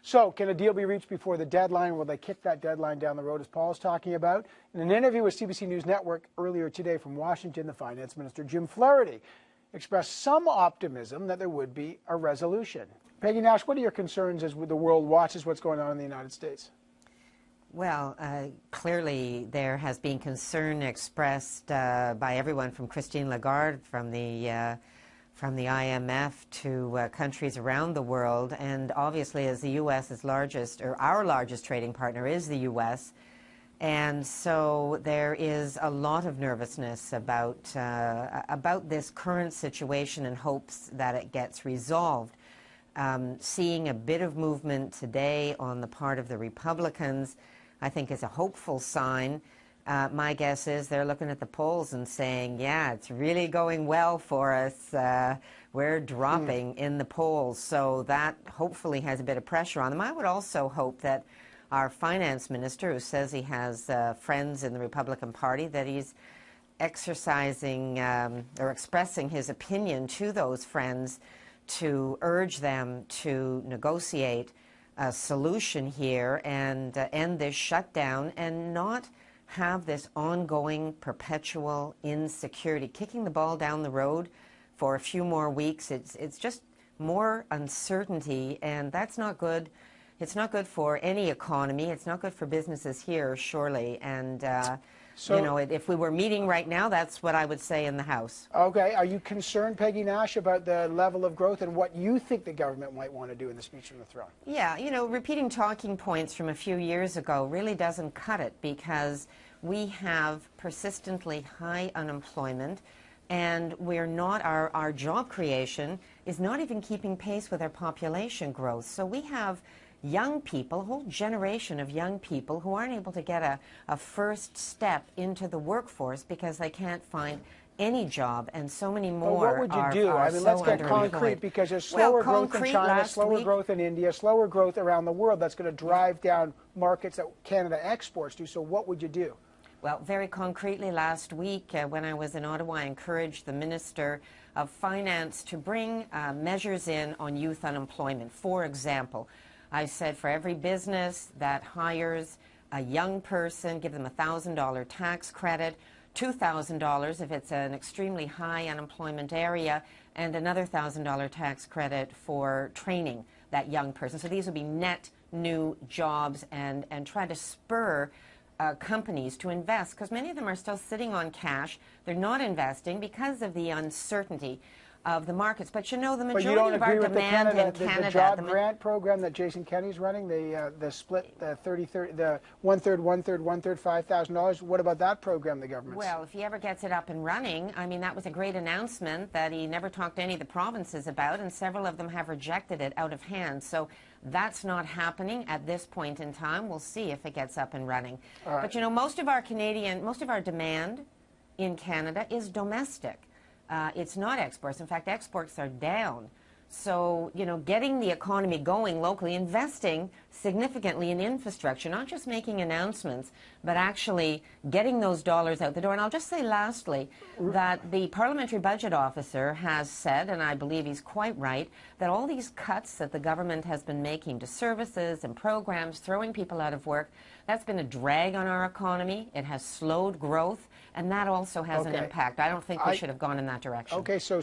So can a deal be reached before the deadline? Will they kick that deadline down the road, as Paul's talking about? In an interview with CBC News Network earlier today from Washington, the Finance Minister, Jim Flaherty, expressed some optimism that there would be a resolution. Peggy Nash, what are your concerns as the world watches what's going on in the United States? Well, clearly there has been concern expressed by everyone from Christine Lagarde, from the IMF to countries around the world, and obviously as the U.S.'s largest, or our largest trading partner is the U.S., and so there is a lot of nervousness about this current situation and hopes that it gets resolved. Seeing a bit of movement today on the part of the Republicans, I think, is a hopeful sign. My guess is they're looking at the polls and saying, yeah, it's really going well for us. We're dropping in the polls. So that hopefully has a bit of pressure on them. I would also hope that our finance minister, who says he has friends in the Republican Party, that he's exercising or expressing his opinion to those friends to urge them to negotiate a solution here and end this shutdown and not have this ongoing perpetual insecurity. Kicking the ball down the road for a few more weeks, it's just more uncertainty, and that's not good. It's not good for any economy. It's not good for businesses here, surely. And you know, if we were meeting right now, that's what I would say in the House. Okay. Are you concerned, Peggy Nash, about the level of growth and what you think the government might want to do in the speech from the throne? Yeah, you know, repeating talking points from a few years ago really doesn't cut it, because we have persistently high unemployment, and we're not, our job creation is not even keeping pace with our population growth. So we have young people, a whole generation of young people who aren't able to get a first step into the workforce because they can't find any job, and so many more. Well, what would you do? I mean, let's get concrete, because there's slower growth in China, slower growth in India, slower growth around the world. That's going to drive down markets that Canada exports to. So what would you do? Well, very concretely, last week when I was in Ottawa, I encouraged the Minister of Finance to bring measures in on youth unemployment. For example, I said for every business that hires a young person, give them a $1,000 tax credit, $2,000 if it's an extremely high unemployment area, and another $1,000 tax credit for training that young person. So these would be net new jobs, and try to spur companies to invest, because many of them are still sitting on cash. They're not investing because of the uncertainty of the markets. But you know, the majority of our demand in Canada, the job grant program that Jason Kenney's running, the split, the 30-30, the one-third, $5,000. What about that program, the government? Well, if he ever gets it up and running, I mean, that was a great announcement that he never talked to any of the provinces about, and several of them have rejected it out of hand. So that's not happening at this point in time. We'll see if it gets up and running. Right. But you know, most of our demand in Canada is domestic. It's not exports. In fact, exports are down. So, you know, getting the economy going locally, investing significantly in infrastructure, not just making announcements, but actually getting those dollars out the door. And I'll just say lastly that the Parliamentary Budget Officer has said, and I believe he's quite right, that all these cuts that the government has been making to services and programs, throwing people out of work, that's been a drag on our economy. It has slowed growth, and that also has an impact. I don't think we should have gone in that direction. Okay, so